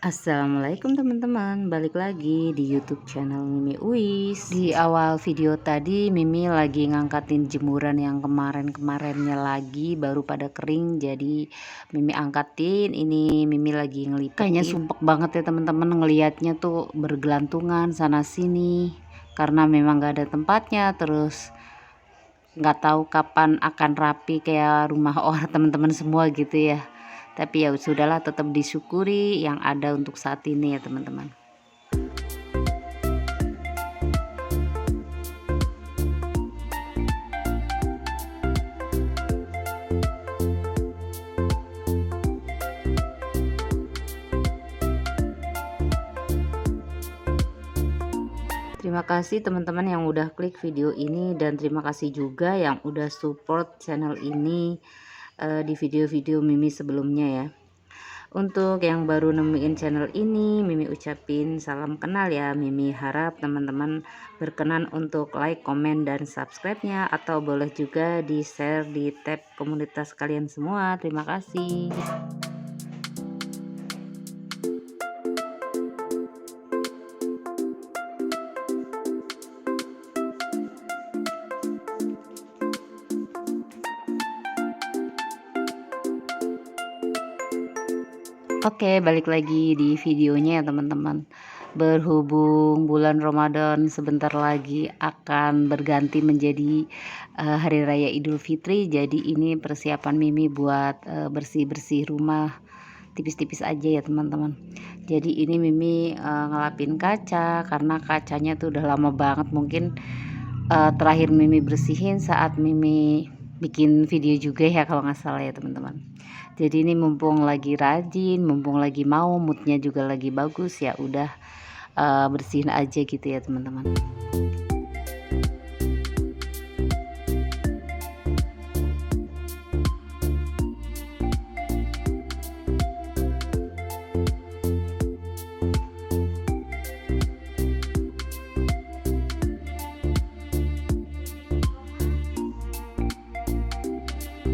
Assalamualaikum teman-teman, balik lagi di YouTube channel Mimi Uis. Di awal video tadi Mimi lagi ngangkatin jemuran yang kemarin-kemarinnya lagi baru pada kering, jadi Mimi angkatin. Ini Mimi lagi ngelipat. Kayaknya sumpek banget ya teman-teman, ngelihatnya tuh bergelantungan sana sini karena memang gak ada tempatnya. Terus nggak tahu kapan akan rapi kayak rumah orang teman-teman semua gitu ya. Tapi ya sudahlah, tetap disyukuri yang ada untuk saat ini ya teman-teman. Terima kasih teman-teman yang udah klik video ini, dan terima kasih juga yang udah support channel ini di video-video Mimi sebelumnya ya. Untuk yang baru nemuin channel ini, Mimi ucapin salam kenal ya. Mimi harap teman-teman berkenan untuk like, komen, dan subscribe-nya, atau boleh juga di share di tab komunitas kalian semua. Terima kasih. Oke, balik lagi di videonya ya teman-teman. Berhubung bulan Ramadan sebentar lagi akan berganti menjadi Hari Raya Idul Fitri, jadi ini persiapan Mimi buat bersih-bersih rumah tipis-tipis aja ya teman-teman. Jadi ini Mimi ngelapin kaca karena kacanya tuh udah lama banget. Mungkin terakhir Mimi bersihin saat Mimi bikin video juga ya kalau nggak salah ya teman-teman. Jadi ini mumpung lagi rajin, mumpung lagi mau, moodnya juga lagi bagus, ya udah bersihin aja gitu ya teman-teman.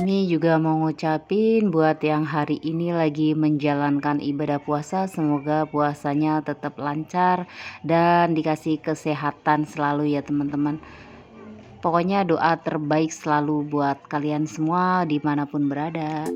Ini juga mau ngucapin buat yang hari ini lagi menjalankan ibadah puasa, semoga puasanya tetap lancar dan dikasih kesehatan selalu ya teman-teman. Pokoknya doa terbaik selalu buat kalian semua dimanapun berada.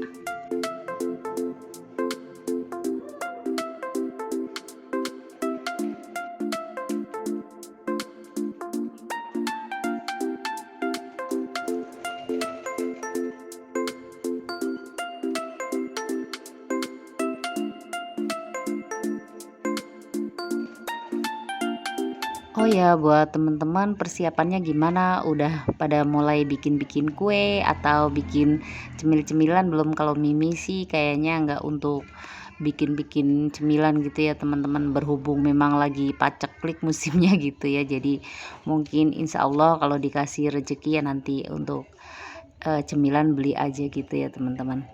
Oh ya, buat teman-teman persiapannya gimana? Udah pada mulai bikin-bikin kue atau bikin cemil-cemilan belum? Kalau Mimi sih kayaknya nggak untuk bikin-bikin cemilan gitu ya teman-teman, berhubung memang lagi paceklik musimnya gitu ya. Jadi mungkin insya Allah kalau dikasih rezeki ya nanti untuk cemilan beli aja gitu ya teman-teman.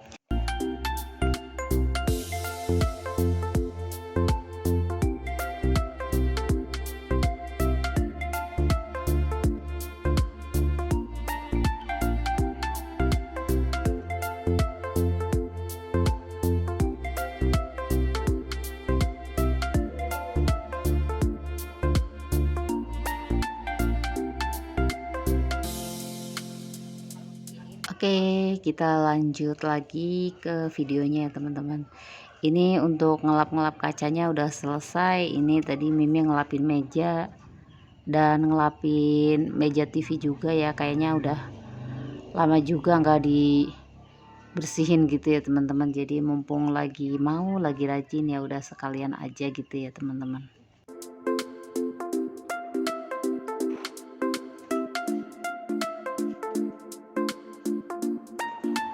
Oke, kita lanjut lagi ke videonya ya teman-teman. Ini untuk ngelap-ngelap kacanya udah selesai. Ini tadi Mimi ngelapin meja dan ngelapin meja TV juga ya. Kayaknya udah lama juga nggak dibersihin gitu ya teman-teman. Jadi mumpung lagi mau, lagi rajin, ya udah sekalian aja gitu ya teman-teman.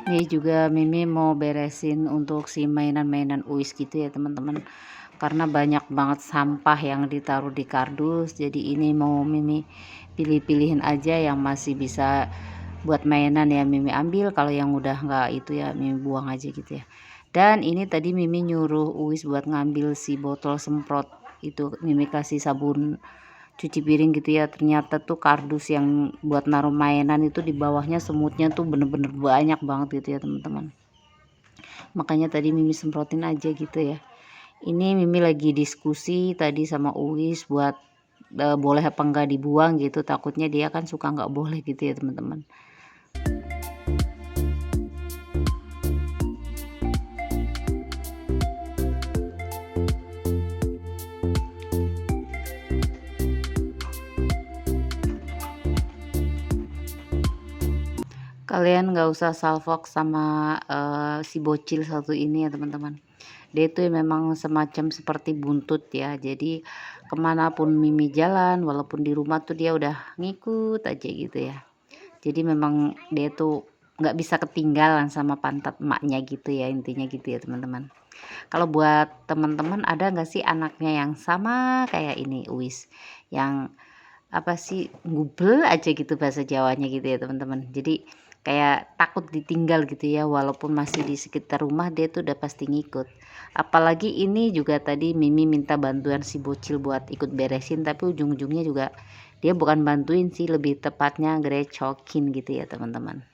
Ini juga Mimi mau beresin untuk si mainan-mainan Uis gitu ya teman-teman, karena banyak banget sampah yang ditaruh di kardus. Jadi ini mau Mimi pilih-pilihin aja yang masih bisa buat mainan ya Mimi ambil, kalau yang udah nggak itu ya Mimi buang aja gitu ya. Dan ini tadi Mimi nyuruh Uis buat ngambil si botol semprot itu, Mimi kasih sabun cuci piring gitu ya. Ternyata tuh kardus yang buat naruh mainan itu di bawahnya semutnya tuh bener-bener banyak banget gitu ya teman-teman. Makanya tadi Mimi semprotin aja gitu ya. Ini Mimi lagi diskusi tadi sama Uwis buat boleh apa enggak dibuang gitu, takutnya dia kan suka nggak boleh gitu ya teman-teman. Kalian nggak usah salfok sama si bocil satu ini ya teman-teman. Dia itu memang semacam seperti buntut ya, jadi kemanapun Mimi jalan walaupun di rumah tuh dia udah ngikut aja gitu ya. Jadi memang dia tuh nggak bisa ketinggalan sama pantat emaknya gitu ya, intinya gitu ya teman-teman. Kalau buat teman-teman ada nggak sih anaknya yang sama kayak ini Uwis, yang apa sih, ngubel aja gitu bahasa Jawanya gitu ya teman-teman. Jadi kayak takut ditinggal gitu ya, walaupun masih di sekitar rumah dia tuh udah pasti ngikut. Apalagi ini juga tadi Mimi minta bantuan si bocil buat ikut beresin, tapi ujung-ujungnya juga dia bukan bantuin sih, lebih tepatnya grecokin gitu ya teman-teman.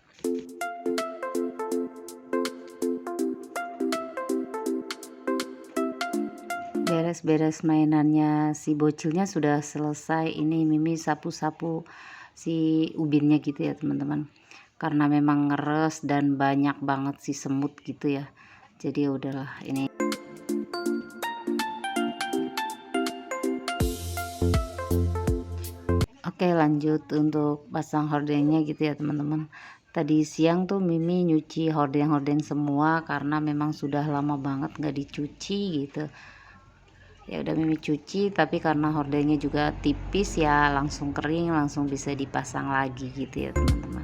Beres-beres mainannya si bocilnya sudah selesai, ini Mimi sapu-sapu si ubinnya gitu ya teman-teman, karena memang ngeres dan banyak banget si semut gitu ya, jadi ya udahlah ini. Oke, lanjut untuk pasang hordengnya gitu ya teman-teman. Tadi siang tuh Mimi nyuci hordeng-hordeng semua karena memang sudah lama banget nggak dicuci gitu. Ya udah Mimi cuci, tapi karena hordengnya juga tipis ya langsung kering, langsung bisa dipasang lagi gitu ya teman-teman.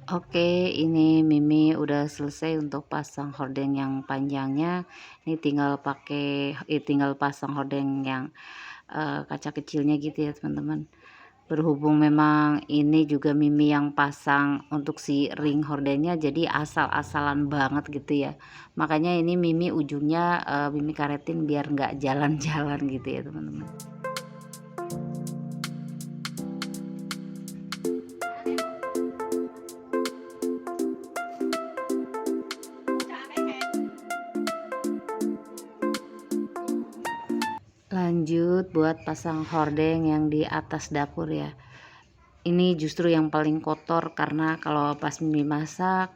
Oke, ini Mimi udah selesai untuk pasang hordeng yang panjangnya. Ini tinggal pasang hordeng yang kaca kecilnya gitu ya teman-teman. Berhubung memang ini juga Mimi yang pasang untuk si ring hordengnya, jadi asal-asalan banget gitu ya. Makanya ini Mimi ujungnya Mimi karetin biar nggak jalan-jalan gitu ya teman-teman. Lanjut buat pasang hordeng yang di atas dapur ya. Ini justru yang paling kotor karena kalau pas Mimi masak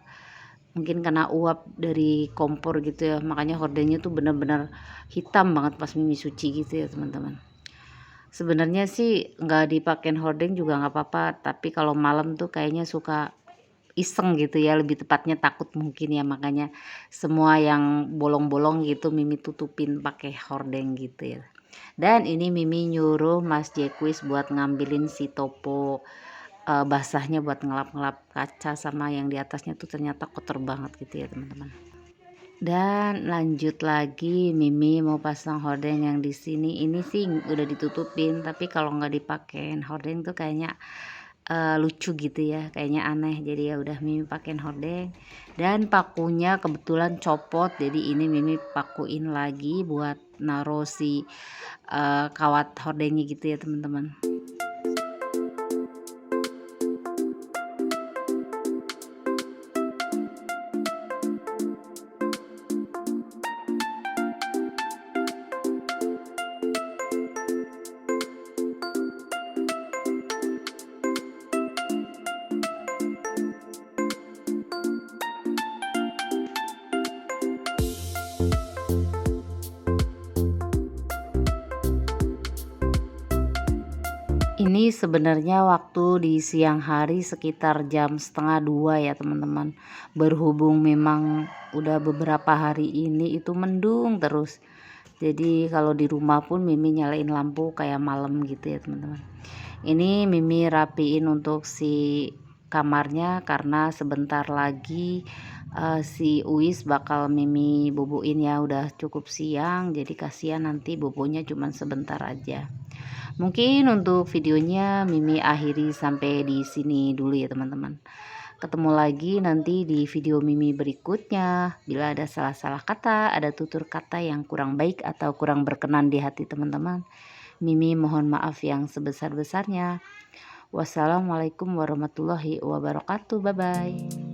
mungkin kena uap dari kompor gitu ya, makanya hordengnya tuh bener-bener hitam banget pas Mimi suci gitu ya teman-teman. Sebenarnya sih nggak dipakein hordeng juga nggak apa-apa, tapi kalau malam tuh kayaknya suka iseng gitu ya, lebih tepatnya takut mungkin ya, makanya semua yang bolong-bolong gitu Mimi tutupin pakai hordeng gitu ya. Dan ini Mimi nyuruh Mas Jekwis buat ngambilin si topo basahnya buat ngelap-ngelap kaca sama yang di atasnya tuh ternyata kotor banget gitu ya teman-teman. Dan lanjut lagi Mimi mau pasang hordeng yang di sini. Ini sih udah ditutupin, tapi kalau nggak dipakein hordeng tuh kayaknya lucu gitu ya, kayaknya aneh. Jadi ya udah Mimi pakein hordeng, dan pakunya kebetulan copot, jadi ini Mimi pakuin lagi buat naruh si kawat hordengnya gitu ya teman-teman. Ini sebenarnya waktu di siang hari sekitar jam setengah 2 ya teman-teman. Berhubung memang udah beberapa hari ini itu mendung terus. Jadi kalau di rumah pun Mimi nyalain lampu kayak malam gitu ya teman-teman. Ini Mimi rapiin untuk si kamarnya karena sebentar lagi si Uis bakal Mimi boboin ya, udah cukup siang jadi kasihan nanti bobonya cuman sebentar aja. Mungkin untuk videonya Mimi akhiri sampai di sini dulu ya teman-teman. Ketemu lagi nanti di video Mimi berikutnya. Bila ada salah-salah kata, ada tutur kata yang kurang baik atau kurang berkenan di hati teman-teman, Mimi mohon maaf yang sebesar-besarnya. Wassalamualaikum warahmatullahi wabarakatuh. Bye bye.